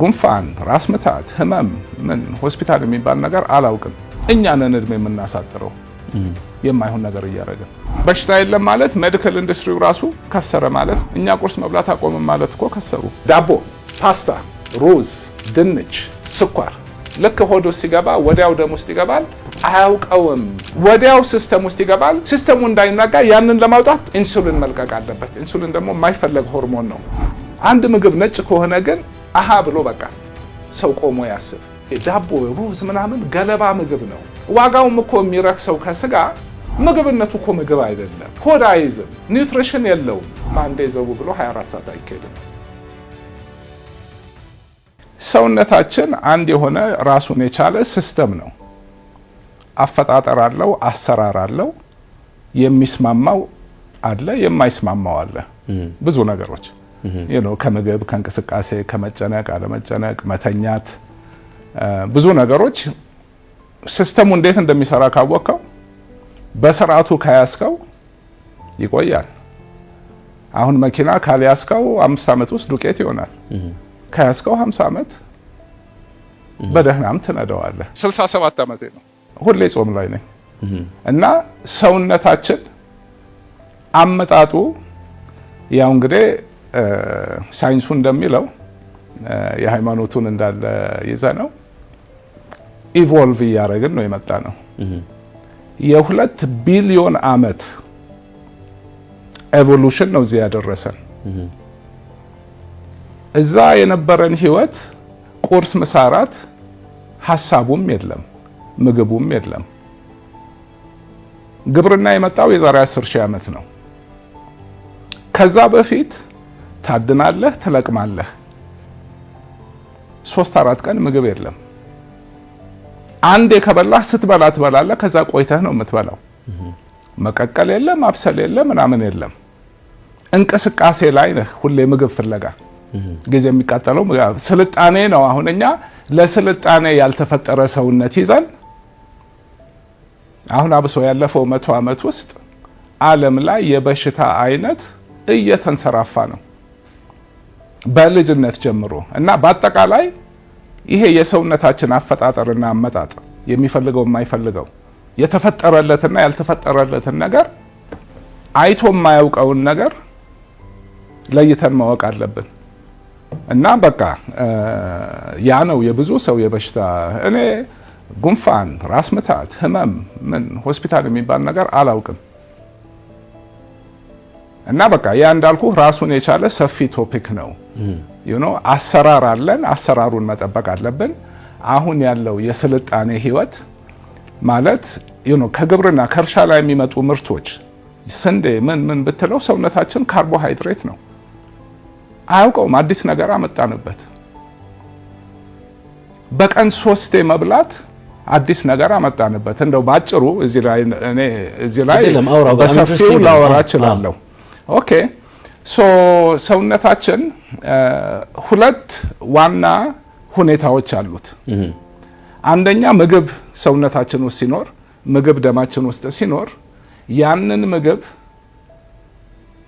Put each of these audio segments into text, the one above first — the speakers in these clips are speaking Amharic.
ጉንፋን፣ ራስ ምታት፣ ህመም ምን ሆስፒታል የሚባል ነገር አላውቅም። እኛ ነን እድሜ የምናሳጥረው የማይሆን ነገር እያደረግን። በሽታ የለም ማለት ሜዲካል ኢንዱስትሪው ራሱ ከሰረ ማለት፣ እኛ ቁርስ መብላት አቆምን ማለት እኮ ከሰሩ። ዳቦ፣ ፓስታ፣ ሩዝ፣ ድንች፣ ስኳር ልክ ሆድ ውስጥ ሲገባ ወዲያው ደም ውስጥ ይገባል። አያውቀውም። ወዲያው ሲስተም ውስጥ ይገባል። ሲስተሙ እንዳይናጋ ያንን ለማውጣት ኢንሱሊን መልቀቅ አለበት። ኢንሱሊን ደግሞ የማይፈለግ ሆርሞን ነው። አንድ ምግብ ነጭ ከሆነ ግን አሃ ብሎ በቃ ሰው ቆሞ ያስብ። ዳቦ፣ ሩዝ ምናምን ገለባ ምግብ ነው። ዋጋውም እኮ የሚረክሰው ከስጋ ምግብነቱ እኮ ምግብ አይደለም። ሆድ አይዝም፣ ኒውትሪሽን የለውም። ማንዴ ዘው ብሎ 24 ሰዓት አይካሄድም። ሰውነታችን አንድ የሆነ ራሱን የቻለ ሲስተም ነው። አፈጣጠር አለው፣ አሰራር አለው። የሚስማማው አለ፣ የማይስማማው አለ። ብዙ ነገሮች ከምግብ፣ ከእንቅስቃሴ፣ ከመጨነቅ፣ አለመጨነቅ፣ መተኛት፣ ብዙ ነገሮች ሲስተሙ እንዴት እንደሚሰራ ካወቅከው፣ በስርዓቱ ከያዝከው ይቆያል። አሁን መኪና ካልያዝከው 5 ዓመት ውስጥ ዱቄት ይሆናል። ከያዝከው 50 ዓመት በደህናም ትነደዋለህ። 67 ዓመቴ ነው። ሁሌ ጾም ላይ ነኝ እና ሰውነታችን አመጣጡ ያው እንግዲህ ሳይንሱ እንደሚለው የሃይማኖቱን እንዳለ ይዘ ነው ኢቮልቭ እያደረግን ነው የመጣ ነው። የ2 ቢሊዮን ዓመት ኤቮሉሽን ነው እዚህ ያደረሰን። እዛ የነበረን ህይወት ቁርስ፣ ምሳ፣ እራት ሀሳቡም የለም፣ ምግቡም የለም። ግብርና የመጣው የዛሬ 10,000 ዓመት ነው። ከዛ በፊት ታድናለህ፣ ትለቅማለህ። 3-4 ቀን ምግብ የለም። አንዴ ከበላህ ስትበላ ትበላለህ። ከዛ ቆይተህ ነው የምትበላው። መቀቀል የለም፣ ማብሰል የለም፣ ምናምን የለም። እንቅስቃሴ ላይ ነህ ሁሌ ምግብ ፍለጋ። ጊዜ የሚቃጠለው ስልጣኔ ነው። አሁን እኛ ለስልጣኔ ያልተፈጠረ ሰውነት ይዘን አሁን አብሶ ያለፈው 100 ዓመት ውስጥ ዓለም ላይ የበሽታ አይነት እየተንሰራፋ ነው በልጅነት ጀምሮ እና በአጠቃላይ ይሄ የሰውነታችን አፈጣጠርና አመጣጥ የሚፈልገው የማይፈልገው የተፈጠረለትና ያልተፈጠረለትን ነገር አይቶ የማያውቀውን ነገር ለይተን ማወቅ አለብን። እና በቃ ያ ነው የብዙ ሰው የበሽታ። እኔ ጉንፋን፣ ራስ ምታት፣ ህመም ምን ሆስፒታል የሚባል ነገር አላውቅም። እና በቃ ያ እንዳልኩ ራሱን የቻለ ሰፊ ቶፒክ ነው። አሰራር አለን፣ አሰራሩን መጠበቅ አለብን። አሁን ያለው የስልጣኔ ህይወት ማለት ከግብርና ከእርሻ ላይ የሚመጡ ምርቶች ስንዴ ምን ብትለው ሰውነታችን ካርቦሃይድሬት ነው። አያውቀውም። አዲስ ነገር አመጣንበት። በቀን 3 መብላት አዲስ ነገር አመጣንበት። እንደው ባጭሩ እዚህ ላይ በሰፊው ላወራ እችላለሁ። ኦኬ ሰውነታችን 2 ዋና ሁኔታዎች አሉት። አንደኛ ምግብ ሰውነታችን ውስጥ ሲኖር፣ ምግብ ደማችን ውስጥ ሲኖር ያንን ምግብ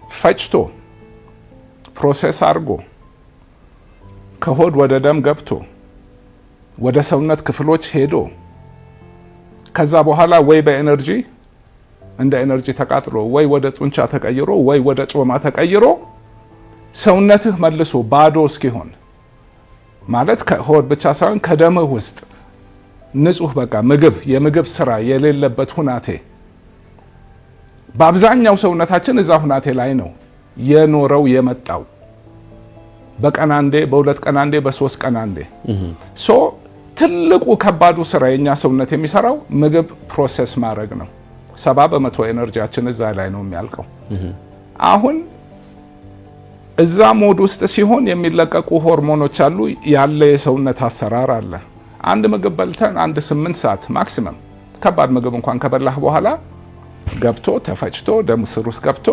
ፈጭቶ ፕሮሰስ አድርጎ ከሆድ ወደ ደም ገብቶ ወደ ሰውነት ክፍሎች ሄዶ ከዛ በኋላ ወይ በኤነርጂ እንደ ኤነርጂ ተቃጥሎ ወይ ወደ ጡንቻ ተቀይሮ ወይ ወደ ጮማ ተቀይሮ ሰውነትህ መልሶ ባዶ እስኪሆን ማለት ከሆድ ብቻ ሳይሆን ከደምህ ውስጥ ንጹህ በቃ የምግብ ስራ የሌለበት ሁናቴ በአብዛኛው ሰውነታችን እዛ ሁናቴ ላይ ነው የኖረው የመጣው። በቀን አንዴ፣ በ2 ቀን አንዴ፣ በ3 ቀን አንዴ። ትልቁ ከባዱ ስራ የኛ ሰውነት የሚሰራው ምግብ ፕሮሰስ ማድረግ ነው። 70% ኤነርጂያችን እዛ ላይ ነው የሚያልቀው። አሁን እዛ ሞድ ውስጥ ሲሆን የሚለቀቁ ሆርሞኖች አሉ፣ ያለ የሰውነት አሰራር አለ። አንድ ምግብ በልተን 8 ሰዓት ማክሲመም ከባድ ምግብ እንኳን ከበላህ በኋላ ገብቶ ተፈጭቶ ደም ስር ውስጥ ገብቶ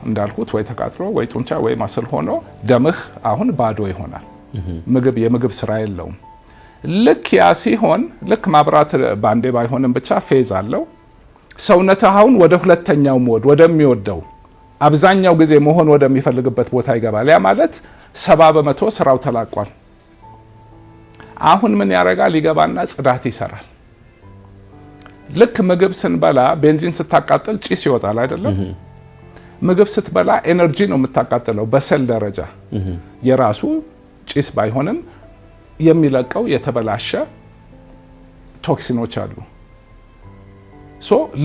እንዳልኩት ወይ ተቃጥሎ ወይ ጡንቻ ወይ ማስል ሆኖ ደምህ አሁን ባዶ ይሆናል። የምግብ ስራ የለውም። ልክ ያ ሲሆን ልክ ማብራት ባንዴ ባይሆንም ብቻ ፌዝ አለው። ሰውነትህ አሁን ወደ ሁለተኛው ሞድ ወደሚወደው አብዛኛው ጊዜ መሆን ወደሚፈልግበት ቦታ ይገባል። ያ ማለት 70% ስራው ተላቋል። አሁን ምን ያደርጋል? ይገባና ጽዳት ይሰራል። ልክ ምግብ ስንበላ ቤንዚን ስታቃጥል ጭስ ይወጣል አይደለም? ምግብ ስትበላ ኤነርጂ ነው የምታቃጥለው በሴል ደረጃ። የራሱ ጭስ ባይሆንም የሚለቀው የተበላሸ ቶክሲኖች አሉ።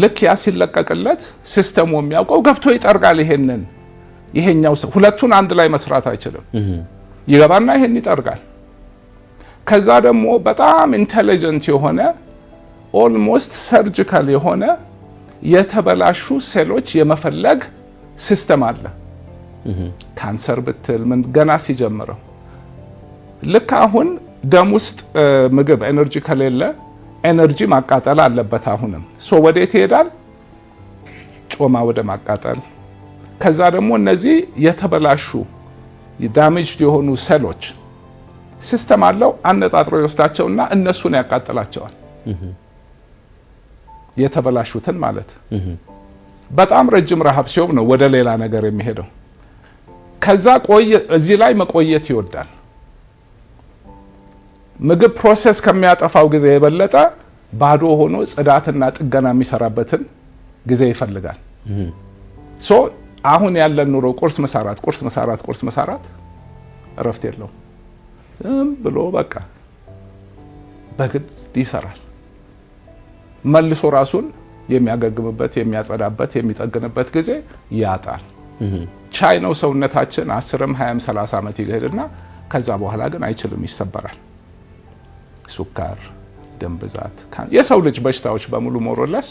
ልክ ያ ሲለቀቅለት ሲስተሙ የሚያውቀው ገብቶ ይጠርጋል። ይሄኛው ሁለቱን አንድ ላይ መስራት አይችልም። ይገባና ይሄን ይጠርጋል። ከዛ ደግሞ በጣም ኢንተሊጀንት የሆነ ኦልሞስት ሰርጂካል የሆነ የተበላሹ ሴሎች የመፈለግ ሲስተም አለ። ካንሰር ብትል ምን ገና ሲጀምረው ልክ አሁን ደም ውስጥ ምግብ ኤነርጂ ከሌለ ኤነርጂ ማቃጠል አለበት። አሁንም ወዴት ይሄዳል? ጮማ ወደ ማቃጠል። ከዛ ደግሞ እነዚህ የተበላሹ ዳሜጅ የሆኑ ሴሎች ሲስተም አለው አነጣጥሮ ይወስዳቸውና እነሱን ያቃጥላቸዋል። የተበላሹትን ማለት በጣም ረጅም ረሃብ ሲሆን ነው ወደ ሌላ ነገር የሚሄደው። ከዛ እዚህ ላይ መቆየት ይወዳል። ምግብ ፕሮሰስ ከሚያጠፋው ጊዜ የበለጠ ባዶ ሆኖ ጽዳትና ጥገና የሚሰራበትን ጊዜ ይፈልጋል። አሁን ያለን ኑሮ ቁርስ መሳራት እረፍት የለውም። ብሎ በቃ በግድ ይሰራል። መልሶ ራሱን የሚያገግምበት፣ የሚያጸዳበት፣ የሚጠግንበት ጊዜ ያጣል። ቻይ ነው ሰውነታችን 10ም 20ም 30 ዓመት ይሄድና ከዛ በኋላ ግን አይችልም፣ ይሰበራል። ሱካር፣ ደም ብዛት፣ የሰው ልጅ በሽታዎች በሙሉ ሞሮለስ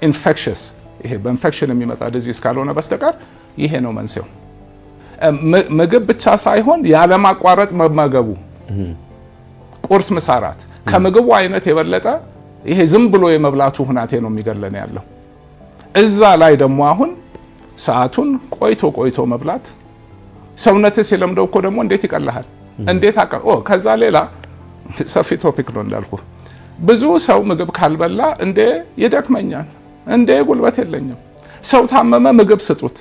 ኢንፌክሽስ፣ ይሄ በኢንፌክሽን የሚመጣ ዲዚዝ ካልሆነ በስተቀር ይሄ ነው መንስኤው። ምግብ ብቻ ሳይሆን ያለማቋረጥ መመገቡ፣ ቁርስ መሳራት ከምግቡ አይነት የበለጠ ይሄ ዝም ብሎ የመብላቱ ሁናቴ ነው የሚገለን ያለው። እዛ ላይ ደግሞ አሁን ሰዓቱን ቆይቶ መብላት ሰውነትህ ሲለምደው እኮ ደግሞ እንዴት ይቀልሃል? እንዴት ከዛ ሌላ ሰፊ ቶፒክ ነው እንዳልኩ። ብዙ ሰው ምግብ ካልበላ እንዴ ይደክመኛል፣ እንዴ ጉልበት የለኝም፣ ሰው ታመመ ምግብ ስጡት።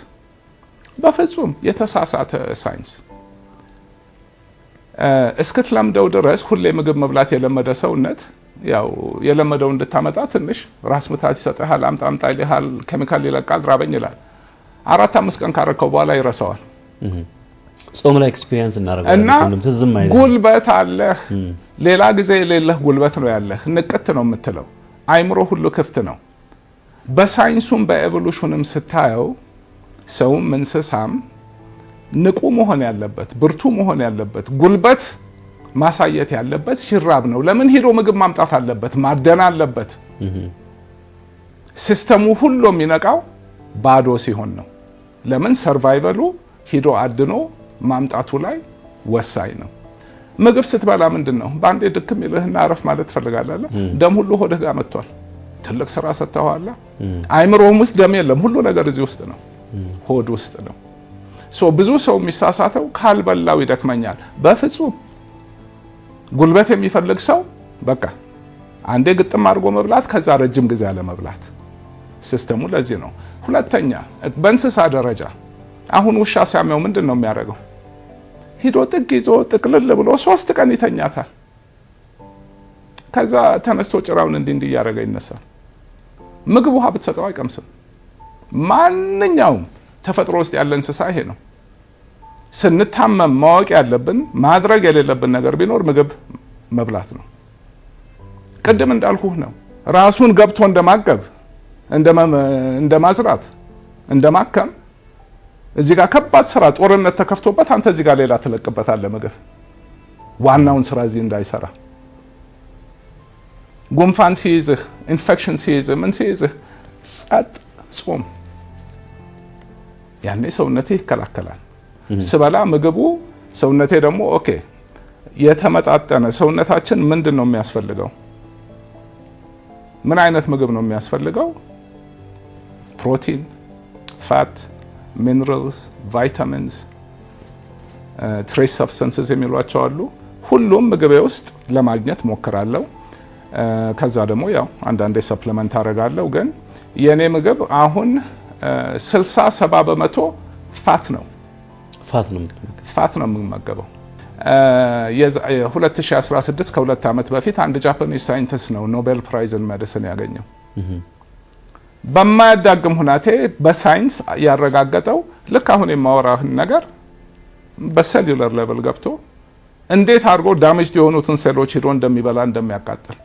በፍጹም የተሳሳተ ሳይንስ። እስክትለምደው ድረስ ሁሌ ምግብ መብላት የለመደ ሰውነት ያው የለመደው እንድታመጣ ትንሽ ራስ ምታት ይሰጥሃል፣ አምጣ ይልሃል፣ ኬሚካል ይለቃል፣ ራበኝ ይላል። 4-5 ቀን ካረከው በኋላ ይረሳዋል። ጾም ላይ ኤክስፒሪየንስ እናደርጋለን። ትዝም አይደለም። ጉልበት አለህ፣ ሌላ ጊዜ የሌለህ ጉልበት ነው ያለህ። ንቅት ነው የምትለው፣ አይምሮ ሁሉ ክፍት ነው። በሳይንሱም በኤቮሉሽንም ስታየው ሰውም እንስሳም ንቁ መሆን ያለበት፣ ብርቱ መሆን ያለበት፣ ጉልበት ማሳየት ያለበት ሲራብ ነው። ለምን ሄዶ ምግብ ማምጣት አለበት፣ ማደን አለበት። ሲስተሙ ሁሉ የሚነቃው ባዶ ሲሆን ነው። ለምን ሰርቫይቨሉ ሂዶ አድኖ ማምጣቱ ላይ ወሳኝ ነው። ምግብ ስትበላ ምንድን ነው በአንዴ ድክም ይልህና አረፍ ማለት ትፈልጋለህ። ደም ሁሉ ሆድህ ጋር መጥቷል። ትልቅ ስራ ሰጥተዋል። አይምሮም ውስጥ ደም የለም፣ ሁሉ ነገር እዚህ ውስጥ ነው፣ ሆድ ውስጥ ነው። ብዙ ሰው የሚሳሳተው ካልበላው ይደክመኛል። በፍጹም ጉልበት የሚፈልግ ሰው በቃ አንዴ ግጥም አድርጎ መብላት፣ ከዛ ረጅም ጊዜ አለ መብላት። ሲስተሙ ለዚህ ነው። ሁለተኛ በእንስሳ ደረጃ አሁን ውሻ ሲያመው ምንድን ነው የሚያደርገው? ሂዶ ጥግ ይዞ ጥቅልል ብሎ 3 ቀን ይተኛታል። ከዛ ተነስቶ ጭራውን እንዲህ እያደረገ ይነሳል። ምግብ ውሃ ብትሰጠው አይቀምስም። ማንኛውም ተፈጥሮ ውስጥ ያለ እንስሳ ይሄ ነው። ስንታመም ማወቅ ያለብን ማድረግ የሌለብን ነገር ቢኖር ምግብ መብላት ነው። ቅድም እንዳልኩህ ነው። ራሱን ገብቶ እንደማገብ፣ እንደማዝራት፣ እንደማከም እዚህ ጋር ከባድ ስራ ጦርነት ተከፍቶበት አንተ እዚህ ጋር ሌላ ትለቅበታለህ ምግብ ዋናውን ስራ እዚህ እንዳይሰራ። ጉንፋን ሲይዝህ፣ ኢንፌክሽን ሲይዝህ፣ ምን ሲይዝህ ጸጥ ጾም፣ ያኔ ሰውነቴ ይከላከላል። ስበላ ምግቡ ሰውነቴ ደግሞ ኦኬ የተመጣጠነ ሰውነታችን ምንድን ነው የሚያስፈልገው? ምን አይነት ምግብ ነው የሚያስፈልገው? ፕሮቲን፣ ፋት፣ ሚነራልስ፣ ቫይታሚንስ፣ ትሬስ ሰብስታንስስ የሚሏቸው አሉ። ሁሉም ምግቤ ውስጥ ለማግኘት ሞክራለሁ። ከዛ ደግሞ ያው አንዳንዴ ሰፕሊመንት አደርጋለሁ። ግን የኔ ምግብ አሁን 60-70 በመቶ ፋት ነው የምመገበው። የ2016 ከ2 ዓመት በፊት አንድ ጃፓኒዝ ሳይንቲስት ነው ኖቤል ፕራይዝ ኢን ሜዲሲን ያገኘው። በማያዳግም ሁናቴ በሳይንስ ያረጋገጠው ልክ አሁን የማወራህን ነገር በሴሉላር ሌቨል ገብቶ እንዴት አድርጎ ዳሜጅ የሆኑትን ሴሎች ሄዶ እንደሚበላ እንደሚያቃጥል፣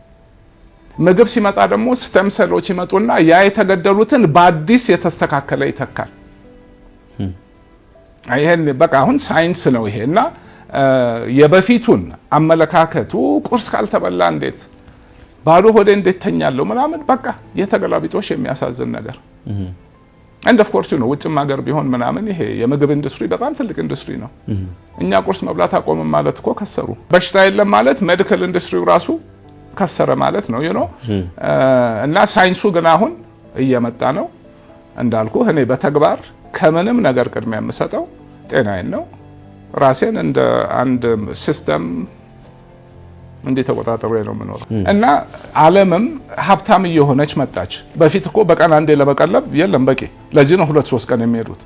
ምግብ ሲመጣ ደግሞ ስቴም ሴሎች ይመጡና ያ የተገደሉትን በአዲስ የተስተካከለ ይተካል። ይሄን በቃ አሁን ሳይንስ ነው ይሄ። እና የበፊቱን አመለካከቱ ቁርስ ካልተበላ እንዴት ባዶ ሆዴ እንዴት ተኛለሁ ምናምን በቃ የተገላቢጦሽ የሚያሳዝን ነገር። and of course ነው ውጭም ሀገር ቢሆን ምናምን ይሄ የምግብ ኢንዱስትሪ በጣም ትልቅ ኢንዱስትሪ ነው። እኛ ቁርስ መብላት አቆምን ማለት እኮ ከሰሩ። በሽታ የለም ማለት ሜዲካል ኢንዱስትሪው ራሱ ከሰረ ማለት ነው እና ሳይንሱ ግን አሁን እየመጣ ነው እንዳልኩ። እኔ በተግባር ከምንም ነገር ቅድሚያ የምሰጠው ጤናዬን ነው። ራሴን እንደ አንድ ሲስተም እንዴ ተቆጣጣሪ ነው የምኖረው። እና ዓለምም ሀብታም እየሆነች መጣች። በፊት እኮ በቀን አንዴ ለመቀለብ የለም በቂ። ለዚህ ነው 2-3 ቀን የሚሄዱት።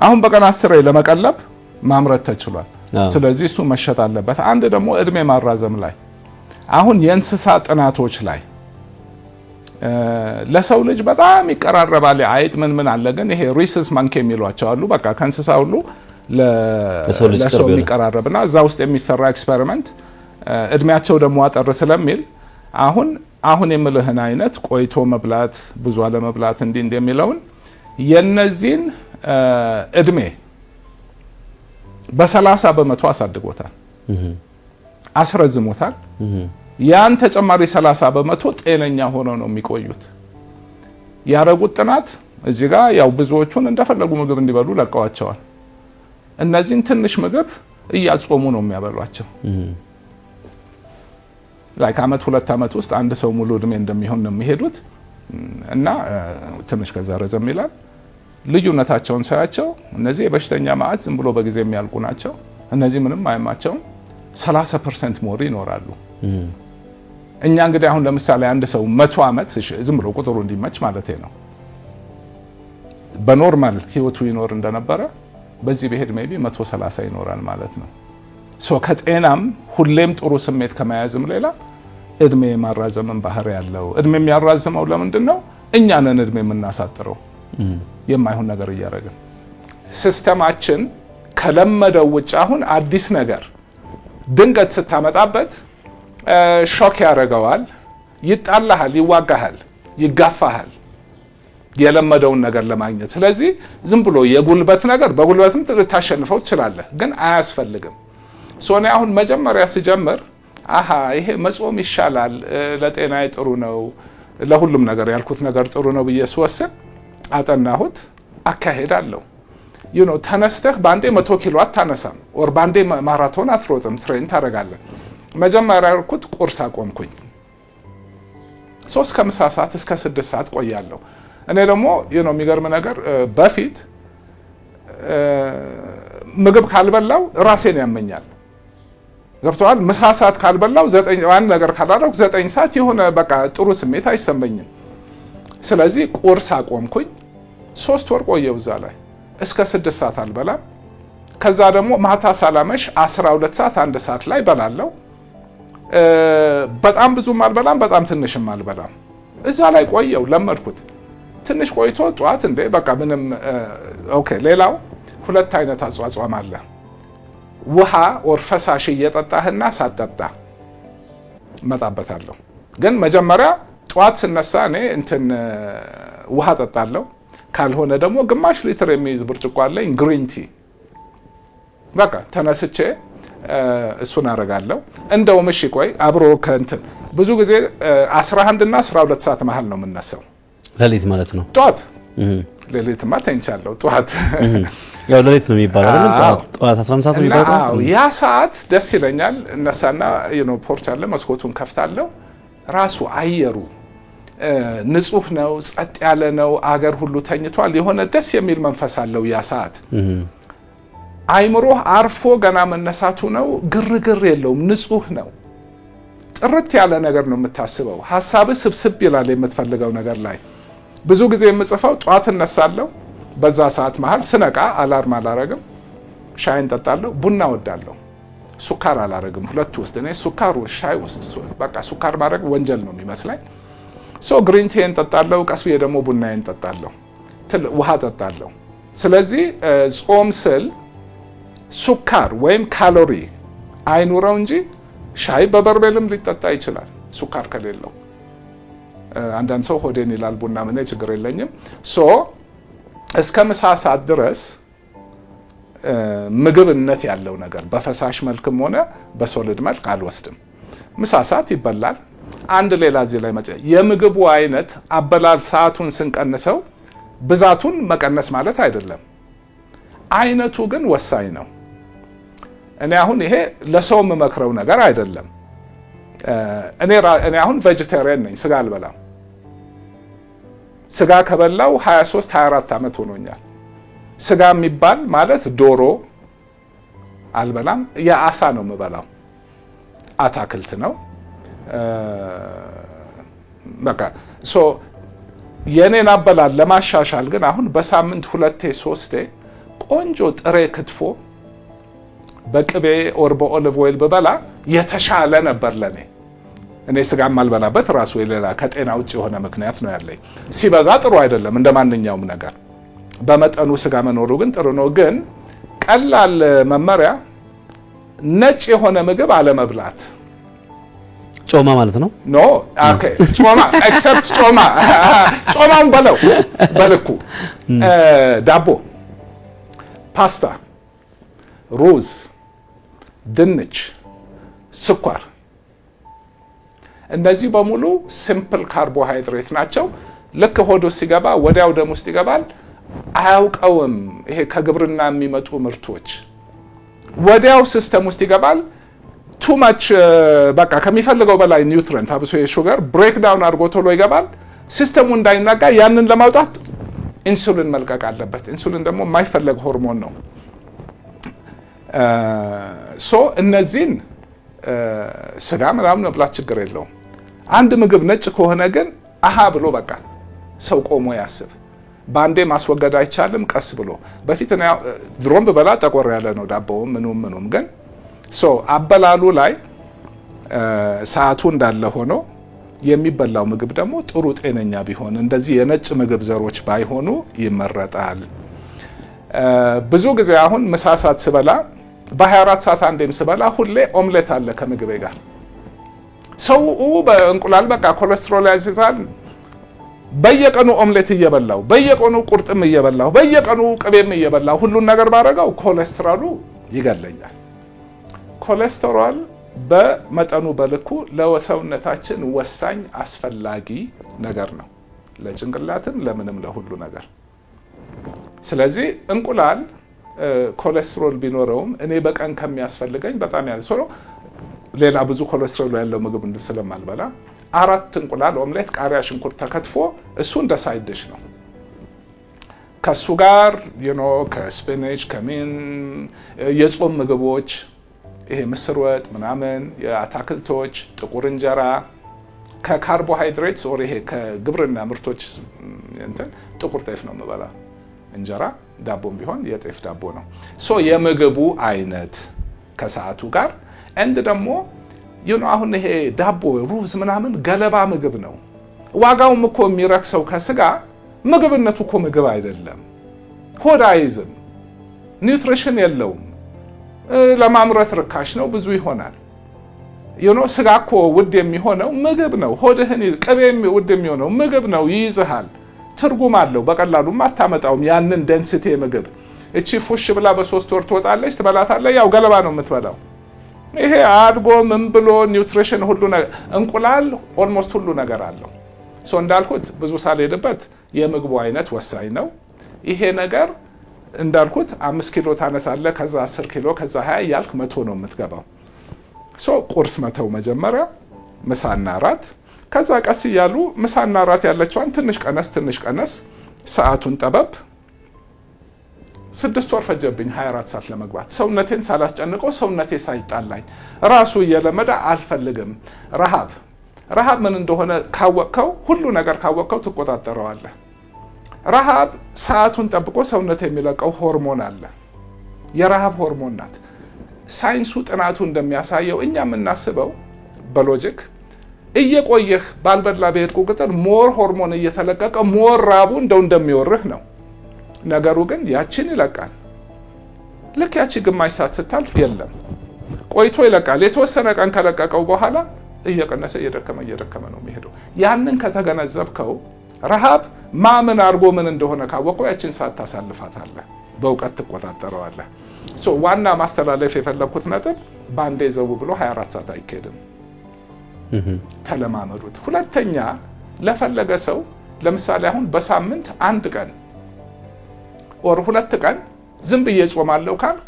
አሁን በቀን 10 ለመቀለብ ማምረት ተችሏል። ስለዚህ እሱ መሸጥ አለበት። አንድ ደግሞ እድሜ ማራዘም ላይ አሁን የእንስሳ ጥናቶች ላይ ለሰው ልጅ በጣም ይቀራረባል። አይጥ ምን አለ ግን ይሄ ሪስስ ማንኪ የሚሏቸው አሉ። በቃ ከእንስሳ ሁሉ ለሰው የሚቀራረብና እዛ ውስጥ የሚሰራ ኤክስፐሪመንት እድሜያቸው ደግሞ አጠር ስለሚል አሁን የምልህን አይነት ቆይቶ መብላት ብዙ አለመብላት እንዲህ የሚለውን የነዚህን እድሜ በ30 በመቶ አሳድጎታል፣ አስረዝሞታል። ያን ተጨማሪ 30 በመቶ ጤነኛ ሆነው ነው የሚቆዩት። ያረጉት ጥናት እዚህ ጋር ያው ብዙዎቹን እንደፈለጉ ምግብ እንዲበሉ ለቀዋቸዋል። እነዚህን ትንሽ ምግብ እያጾሙ ነው የሚያበሏቸው። ላይክ አመት 2 አመት ውስጥ አንድ ሰው ሙሉ እድሜ እንደሚሆን ነው የሚሄዱት እና ትንሽ ከዛ ረዘም ይላል። ልዩነታቸውን ሳያቸው እነዚህ የበሽተኛ ማዕት ዝም ብሎ በጊዜ የሚያልቁ ናቸው። እነዚህ ምንም አይማቸውም 30% ሞር ይኖራሉ። እኛ እንግዲህ አሁን ለምሳሌ አንድ ሰው 100 አመት ዝም ብሎ ቁጥሩ እንዲመች ማለት ነው በኖርማል ህይወቱ ይኖር እንደነበረ በዚህ በሄድ ሜቢ 130 ይኖራል ማለት ነው። ከጤናም ሁሌም ጥሩ ስሜት ከመያዝም ሌላ እድሜ ማራዘምን ባህሪ ያለው። እድሜ የሚያራዝመው ለምንድን ነው? እኛ ነን እድሜ የምናሳጥረው የማይሆን ነገር እያደረግን። ሲስተማችን ከለመደው ውጭ አሁን አዲስ ነገር ድንገት ስታመጣበት ሾክ ያደርገዋል፣ ይጣላሃል፣ ይዋጋሃል፣ ይጋፋሃል የለመደውን ነገር ለማግኘት። ስለዚህ ዝም ብሎ የጉልበት ነገር በጉልበትም ልታሸንፈው ትችላለህ፣ ግን አያስፈልግም። ሶኔ አሁን መጀመሪያ ሲጀምር ይሄ መጾም ይሻላል፣ ለጤናዬ ጥሩ ነው፣ ለሁሉም ነገር ያልኩት ነገር ጥሩ ነው ብዬ ስወስን አጠናሁት። አካሄድ አለው። ተነስተህ ባንዴ 100 ኪሎ አታነሳም፣ ወር ባንዴ ማራቶን አትሮጥም፣ ትሬን ታደርጋለህ። መጀመሪያ ያልኩት ቁርስ አቆምኩኝ። 3 ከምሳ ሰዓት እስከ 6 ሰዓት ቆያለሁ። እኔ ደግሞ የሚገርም ነገር በፊት ምግብ ካልበላው ራሴን ያመኛል። ገብቷል። ምሳ ሰዓት ካልበላው 9 ነገር ካላደረኩ 9 ሰዓት የሆነ በቃ ጥሩ ስሜት አይሰማኝም። ስለዚህ ቁርስ አቆምኩኝ። 3 ወር ቆየው እዛ ላይ እስከ 6 ሰዓት አልበላም። ከዛ ደግሞ ማታ ሳላመሽ 12 ሰዓት 1 ሰዓት ላይ በላለው። በጣም ብዙም አልበላም፣ በጣም ትንሽም አልበላም። እዛ ላይ ቆየው፣ ለመድኩት። ትንሽ ቆይቶ ጧት እንዴ በቃ ምንም ኦኬ። ሌላው 2 አይነት አጿጿም አለ። ውሃ ወር ፈሳሽ እየጠጣህና ሳትጠጣ መጣበታለሁ። ግን መጀመሪያ ጧት ስነሳ እኔ ውሃ ጠጣለሁ። ካልሆነ ደግሞ ግማሽ ሊትር የሚይዝ ብርጭቆ አለኝ ግሪን ቲ። በቃ ተነስቼ እሱን አደርጋለሁ። እንደውም እሺ ቆይ አብሮ ብዙ ጊዜ 11 እና 12 ሰዓት መሀል ነው የምነሳው። ሌሊት ማለት ነው? ጧት ሌሊትማ ተኝቻለሁ። ጧት ያው ሌሊት ነው የሚባለው አይደል? ጧት 11 ሰዓት ነው የሚባለው። ያ ሰዓት ደስ ይለኛል። እነሳና ፖርች አለ፣ መስኮቱን ከፍታለሁ። ራሱ አየሩ ንጹህ ነው፣ ጸጥ ያለ ነው። አገር ሁሉ ተኝቷል። የሆነ ደስ የሚል መንፈስ አለው ያ ሰዓት። አይምሮህ አርፎ ገና መነሳቱ ነው። ግርግር የለውም፣ ንጹህ ነው። ጥርት ያለ ነገር ነው የምታስበው። ሐሳብህ ስብስብ ይላል የምትፈልገው ነገር ላይ። ብዙ ጊዜ የምጽፈው ጧት እነሳለሁ። በዛ ሰዓት መሃል ስነቃ አላርም አላረግም። ሻይን ጠጣለሁ፣ ቡና ወዳለሁ። ሱካር አላረግም። ሁለቱ ውስጥ እኔ ሱካር ሻይ ውስጥ በቃ ሱካር ማድረግ ወንጀል ነው የሚመስለኝ። ግሪን ቲን ጠጣለሁ፣ ቀስ ብዬ ደግሞ ቡናዬን ጠጣለሁ፣ ውሃ ጠጣለሁ። ስለዚህ ጾም ስል ሱካር ወይም ካሎሪ አይኑረው እንጂ ሻይ በበርሜልም ሊጠጣ ይችላል ሱካር ከሌለው። አንዳንድ ሰው ሆዴን ይላል ቡና፣ ምን ችግር የለኝም። እስከ ምሳ ሰዓት ድረስ ምግብነት ያለው ነገር በፈሳሽ መልክም ሆነ በሶሊድ መልክ አልወስድም። ምሳ ሰዓት ይበላል። አንድ ሌላ እዚህ ላይ የምግቡ አይነት አበላል ሰዓቱን ስንቀንሰው ብዛቱን መቀነስ ማለት አይደለም፣ አይነቱ ግን ወሳኝ ነው። እኔ አሁን ይሄ ለሰው የምመክረው ነገር አይደለም። እኔ አሁን ቬጀቴሪያን ነኝ፣ ስጋ አልበላም። ስጋ ከበላው 23 24 ዓመት ሆኖኛል። ስጋ የሚባል ማለት ዶሮ አልበላም፣ የአሳ ነው የምበላው፣ አታክልት ነው በቃ። የኔን አበላል ለማሻሻል ግን አሁን በሳምንት 2 3 ቆንጆ ጥሬ ክትፎ በቅቤ ኦር በኦሊቭ ኦይል በበላ የተሻለ ነበር ለኔ። እኔ ስጋ ማልበላበት ራሱ የሌላ ከጤና ውጭ የሆነ ምክንያት ነው ያለኝ። ሲበዛ ጥሩ አይደለም፣ እንደ ማንኛውም ነገር በመጠኑ ስጋ መኖሩ ግን ጥሩ ነው። ግን ቀላል መመሪያ ነጭ የሆነ ምግብ አለመብላት። ጮማ ማለት ነው? ኖ ኦኬ፣ ጮማ ኤክሰፕት ጮማውን በለው በልኩ። ዳቦ፣ ፓስታ፣ ሩዝ፣ ድንች፣ ስኳር፣ እነዚህ በሙሉ ሲምፕል ካርቦሃይድሬት ናቸው። ልክ ሆድ ውስጥ ሲገባ ወዲያው ደም ውስጥ ይገባል። አያውቀውም። ይሄ ከግብርና የሚመጡ ምርቶች ወዲያው ሲስተም ውስጥ ይገባል። ቱ ማች በቃ ከሚፈልገው በላይ ኒውትሪየንት አብሶ የሹገር ብሬክ ዳውን አድርጎ ቶሎ ይገባል። ሲስተሙ እንዳይናጋ ያንን ለማውጣት ኢንሱሊን መልቀቅ አለበት። ኢንሱሊን ደግሞ የማይፈለግ ሆርሞን ነው። እነዚህን ስጋ ምናምን መብላት ችግር የለውም። አንድ ምግብ ነጭ ከሆነ ግን አሃ ብሎ በቃ ሰው ቆሞ ያስብ። ባንዴ ማስወገድ አይቻልም፣ ቀስ ብሎ። በፊት ድሮም ብበላ ጠቆር ያለ ነው ዳቦውም ምኑም ግን አበላሉ ላይ ሰዓቱ እንዳለ ሆኖ የሚበላው ምግብ ደግሞ ጥሩ ጤነኛ ቢሆን፣ እንደዚህ የነጭ ምግብ ዘሮች ባይሆኑ ይመረጣል። ብዙ ጊዜ አሁን ምሳ ሰዓት ስበላ በ24 ሰዓት አንዴም ስበላ ሁሌ ኦምሌት አለ ከምግቤ ጋር። ሰው በእንቁላል በቃ ኮሌስትሮል ያስይዛል። በየቀኑ ኦምሌት እየበላው፣ በየቀኑ ቁርጥም እየበላው፣ በየቀኑ ቅቤም እየበላው ሁሉን ነገር ባረጋው ኮሌስትሮሉ ይገለኛል። ኮሌስትሮል በመጠኑ በልኩ ለሰውነታችን ወሳኝ አስፈላጊ ነገር ነው፣ ለጭንቅላትም ለምንም ለሁሉ ነገር። ስለዚህ እንቁላል ኮሌስትሮል ቢኖረውም እኔ በቀን ከሚያስፈልገኝ በጣም ያንስ ነው። ሌላ ብዙ ኮሌስትሮል ያለው ምግብ ስለማልበላ 4 እንቁላል ኦምሌት፣ ቃሪያ፣ ሽንኩርት ተከትፎ እሱ እንደ ሳይድ ዲሽ ነው። ከሱ ጋር ከስፒናች ከሚን የጾም ምግቦች ይሄ ምስር ወጥ ምናምን፣ የአታክልቶች፣ ጥቁር እንጀራ ከካርቦሃይድሬትስ ኦር ይሄ ከግብርና ምርቶች እንትን ጥቁር ጤፍ ነው የምበላ። እንጀራ ዳቦም ቢሆን የጤፍ ዳቦ ነው። የምግቡ አይነት ከሰዓቱ ጋር እንድ ደግሞ አሁን ይሄ ዳቦ ሩዝ ምናምን ገለባ ምግብ ነው። ዋጋውም እኮ የሚረክሰው ከስጋ ምግብነቱ እኮ ምግብ አይደለም። ሆድ አይዝም፣ ኒውትሪሽን የለውም፣ ለማምረት ርካሽ ነው፣ ብዙ ይሆናል። ስጋ እኮ ውድ የሚሆነው ምግብ ነው። ሆድህን ቅቤ ውድ የሚሆነው ምግብ ነው፣ ይይዝሃል፣ ትርጉም አለው። በቀላሉም አታመጣውም ያንን ዴንሲቲ ምግብ። እቺ ፉሽ ብላ በ3 ወር ትወጣለች፣ ትበላታለህ፣ ያው ገለባ ነው የምትበላው። ይሄ አድጎ ምን ብሎ ኒውትሪሽን ሁሉ ነገር፣ እንቁላል ኦልሞስት ሁሉ ነገር አለው። እንዳልኩት ብዙ ሳልሄድበት የምግቡ አይነት ወሳኝ ነው። ይሄ ነገር እንዳልኩት 5 ኪሎ ታነሳለህ፣ ከዛ 10 ኪሎ፣ ከዛ 20 ያልክ 100 ነው የምትገባው። ቁርስ መተው መጀመሪያ፣ ምሳና ራት፣ ከዛ ቀስ እያሉ ምሳና ራት ያለችዋን ትንሽ ቀነስ፣ ሰዓቱን ጠበብ። 6 ወር ፈጀብኝ 24 ሰዓት ለመግባት፣ ሰውነቴን ሳላስጨንቀው፣ ሰውነቴ ሳይጣላኝ ራሱ እየለመደ አልፈልግም። ረሃብ ምን እንደሆነ ካወቅከው፣ ሁሉ ነገር ካወቅከው ትቆጣጠረዋለህ። ረሃብ ሰዓቱን ጠብቆ ሰውነት የሚለቀው ሆርሞን አለ። የረሃብ ሆርሞን ናት። ሳይንሱ ጥናቱ እንደሚያሳየው እኛ የምናስበው በሎጂክ እየቆየህ ባልበላ በሄድኩ ቁጥር ሞር ሆርሞን እየተለቀቀ ሞር ራቡ እንደሚወርህ ነው። ነገሩ ግን ያቺን ይለቃል። ልክ ያቺ ግማሽ ሰዓት ስታልፍ የለም ቆይቶ ይለቃል። የተወሰነ ቀን ከለቀቀው በኋላ እየቀነሰ እየደከመ ነው የሚሄደው። ያንን ከተገነዘብከው ረሃብ ማምን አድርጎ ምን እንደሆነ ካወቀው ያቺን ሰዓት ታሳልፋታለህ፣ በእውቀት ትቆጣጠረዋለህ። ዋና ማስተላለፍ የፈለኩት ነጥብ ባንዴ ዘው ብሎ 24 ሰዓት አይካሄድም። ተለማመዱት። ሁለተኛ ለፈለገ ሰው ለምሳሌ አሁን በሳምንት 1 ቀን ወር 2 ቀን ዝም ብዬ ጾማለሁ ካልክ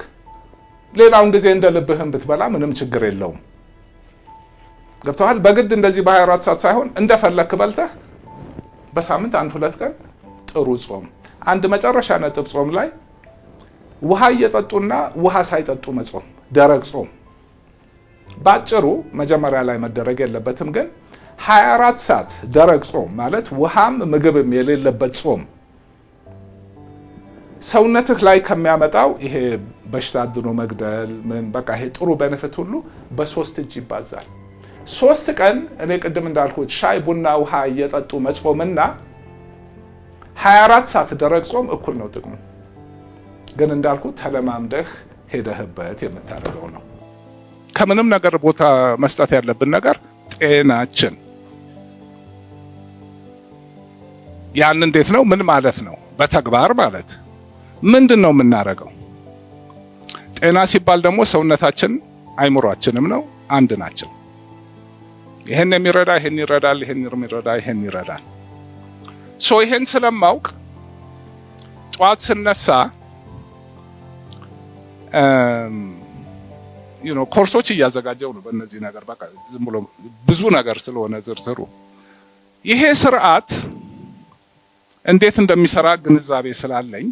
ሌላውን ጊዜ እንደልብህም ብትበላ ምንም ችግር የለውም። ገብቶሃል? በግድ እንደዚህ በ24 ሰዓት ሳይሆን እንደፈለክ በልተህ በሳምንት 1-2 ቀን ጥሩ ጾም። አንድ መጨረሻ ነጥብ ጾም ላይ ውሃ እየጠጡና ውሃ ሳይጠጡ መጾም፣ ደረቅ ጾም ባጭሩ መጀመሪያ ላይ መደረግ የለበትም። ግን 24 ሰዓት ደረቅ ጾም ማለት ውሃም ምግብም የሌለበት ጾም ሰውነትህ ላይ ከሚያመጣው ይሄ በሽታ አድኖ መግደል ምን በቃ ይሄ ጥሩ ቤኔፊት ሁሉ በ3 እጅ ይባዛል። 3 ቀን እኔ ቅድም እንዳልኩት ሻይ ቡና ውሃ እየጠጡ መጾምና 24 ሰዓት ደረቅ ጾም እኩል ነው ጥቅሙ። ግን እንዳልኩት ተለማምደህ ሄደህበት የምታደርገው ነው። ከምንም ነገር ቦታ መስጠት ያለብን ነገር ጤናችን። ያን እንዴት ነው? ምን ማለት ነው? በተግባር ማለት ምንድን ነው የምናደርገው? ጤና ሲባል ደግሞ ሰውነታችን አይምሯችንም ነው አንድ ናቸው። ይሄን የሚረዳ ይሄን ይረዳል፣ ይሄን የሚረዳ ይሄን ይረዳል። ይሄን ስለማውቅ ጠዋት ስነሳ ኮርሶች እያዘጋጀው ነው በእነዚህ ነገር። በቃ ዝም ብሎ ብዙ ነገር ስለሆነ ዝርዝሩ ይሄ ስርዓት እንዴት እንደሚሰራ ግንዛቤ ስላለኝ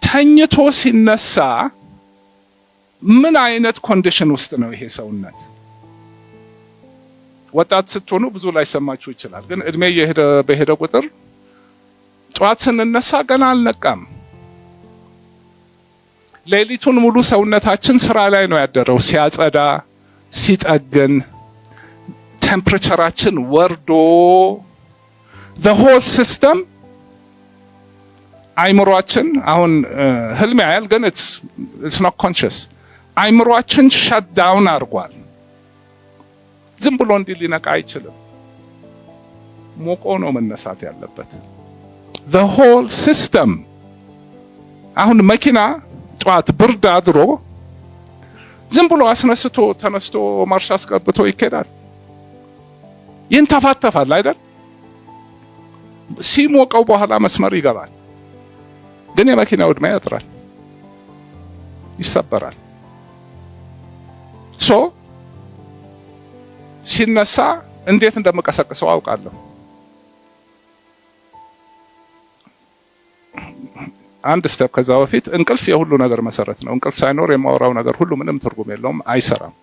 ተኝቶ ሲነሳ ምን አይነት ኮንዲሽን ውስጥ ነው ይሄ ሰውነት? ወጣት ስትሆኑ ብዙ ላይ ሰማችሁ ይችላል። ግን እድሜ በሄደ ቁጥር ጠዋት ስንነሳ ገና አልነቃም። ሌሊቱን ሙሉ ሰውነታችን ስራ ላይ ነው ያደረው፣ ሲያጸዳ፣ ሲጠግን፣ ቴምፕሬቸራችን ወርዶ the whole system አይምሯችን አሁን ህልም ያያል፣ ግን it's not conscious። አይምሯችን ሸት ዳውን አድርጓል። ዝም ብሎ እንዲህ ሊነቃ አይችልም። ሞቆ ነው መነሳት ያለበት the whole system። አሁን መኪና ጠዋት ብርድ አድሮ ዝም ብሎ አስነስቶ ተነስቶ ማርሽ አስቀብቶ ይኬዳል። ይንተፋተፋል አይደል? ሲሞቀው በኋላ መስመር ይገባል። ግን የመኪናው ዕድሜ ያጥራል፣ ይሰበራል። ሲነሳ እንዴት እንደምቀሰቅሰው አውቃለሁ። አንድ ስቴፕ ከዛ በፊት እንቅልፍ የሁሉ ነገር መሰረት ነው። እንቅልፍ ሳይኖር የማወራው ነገር ሁሉ ምንም ትርጉም የለውም፣ አይሰራም።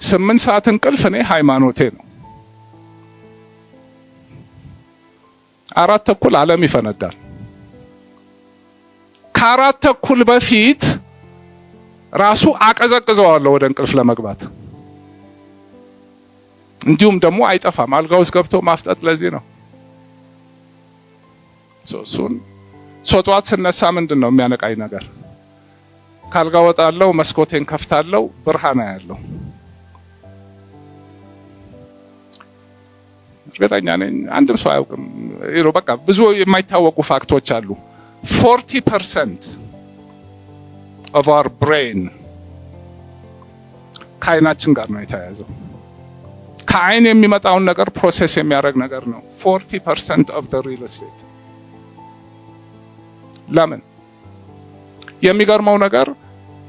8 ሰዓት እንቅልፍ እኔ ሃይማኖቴ ነው። 4:30 ዓለም ይፈነዳል። ከ4:30 በፊት ራሱ አቀዘቅዘዋለሁ ወደ እንቅልፍ ለመግባት። እንዲሁም ደግሞ አይጠፋም አልጋ ውስጥ ገብቶ ማፍጠጥ። ለዚህ ነው ጠዋት ስነሳ ምንድን ነው የሚያነቃኝ ነገር? ካልጋ ወጣለሁ፣ መስኮቴን ከፍታለሁ፣ ብርሃን አያለሁ። እርግጠኛ ነኝ አንድም ሰው አያውቅም። በቃ ብዙ የማይታወቁ ፋክቶች አሉ። 40% of our brain ከአይናችን ጋር ነው የተያያዘው። ከአይን የሚመጣውን ነገር ፕሮሴስ የሚያደርግ ነገር ነው 40% of the real estate። ለምን? የሚገርመው ነገር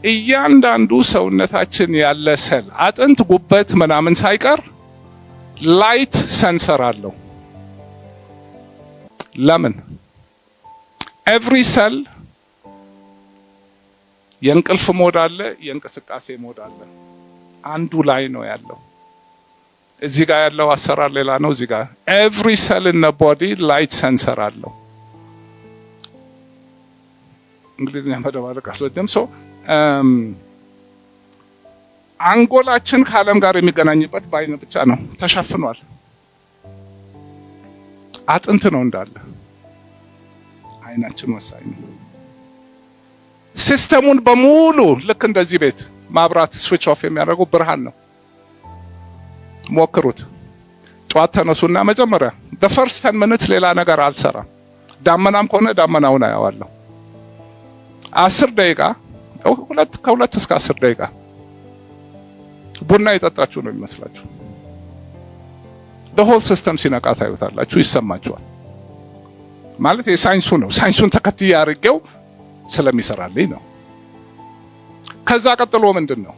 እያንዳንዱ ሰውነታችን ያለ ሰል አጥንት፣ ጉበት ምናምን ሳይቀር ላይት ሰንሰር አለው። ለምን? ኤቭሪ ሰል የእንቅልፍ ሞድ አለ፣ የእንቅስቃሴ ሞድ አለ። አንዱ ላይ ነው ያለው። እዚህ ጋር ያለው አሰራር ሌላ ነው። እዚህ ጋር ኤቭሪ ሰል ኢን ዘ ቦዲ ላይት ሰንሰር አለው። እንግሊዝኛ መደባለቅ አልወድም። አንጎላችን ከዓለም ጋር የሚገናኝበት በአይን ብቻ ነው፣ ተሸፍኗል። አጥንት ነው እንዳለ። አይናችን ወሳኝ ነው። ሲስተሙን በሙሉ ልክ እንደዚህ ቤት ማብራት ስዊች ኦፍ የሚያደርገው ብርሃን ነው። ሞክሩት። ጠዋት ተነሱና መጀመሪያ the first 10 minutes ሌላ ነገር አልሰራም። ዳመናም ከሆነ ዳመናውን አያዋለሁ። 10 ደቂቃ ከሁለት እስከ 10 ደቂቃ ቡና የጠጣችሁ ነው የሚመስላችሁ። the whole system ሲነቃ ታዩታላችሁ፣ ይሰማችኋል። ማለት የሳይንሱ ነው። ሳይንሱን ተከትዬ አድርጌው ስለሚሰራልኝ ነው። ከዛ ቀጥሎ ምንድን ነው?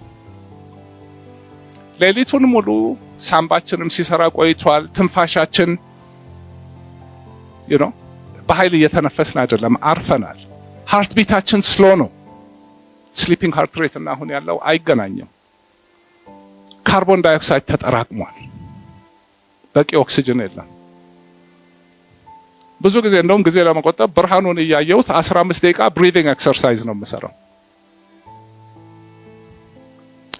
ሌሊቱን ሙሉ ሳምባችንም ሲሰራ ቆይቷል። ትንፋሻችን በኃይል እየተነፈስን አይደለም፣ አርፈናል። ሃርት ቢታችን ስሎ ነው። ስሊፒንግ ሃርት ሬት እና አሁን ያለው አይገናኝም። ካርቦን ዳይኦክሳይድ ተጠራቅሟል። በቂ ኦክሲጅን የለም። ብዙ ጊዜ እንደውም ጊዜ ለመቆጠብ ብርሃኑን እያየሁት 15 ደቂቃ ብሪዚንግ ኤክሰርሳይዝ ነው የምሰራው።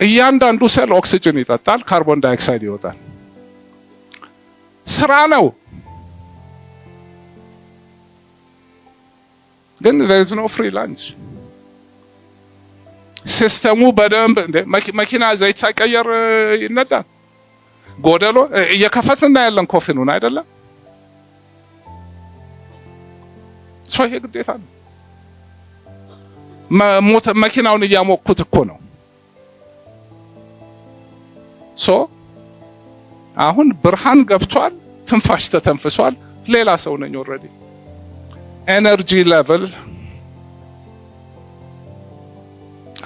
እያንዳንዱ ሴል ኦክሲጅን ይጠጣል፣ ካርቦን ዳይኦክሳይድ ይወጣል። ስራ ነው። ግን there is no free lunch። ሲስተሙ በደንብ መኪና ዘይት ሳይቀየር ይነዳል። ጎደሎ እየከፈትና ያለን ኮፊኑን አይደለም። ይሄ ግዴታ ነው። መኪናውን እያሞኩት እኮ ነው። አሁን ብርሃን ገብቷል፣ ትንፋሽ ተተንፍሷል። ሌላ ሰው ነኝ ኦልሬዲ። ኤነርጂ ሌቭል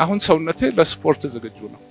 አሁን ሰውነቴ ለስፖርት ዝግጁ ነው።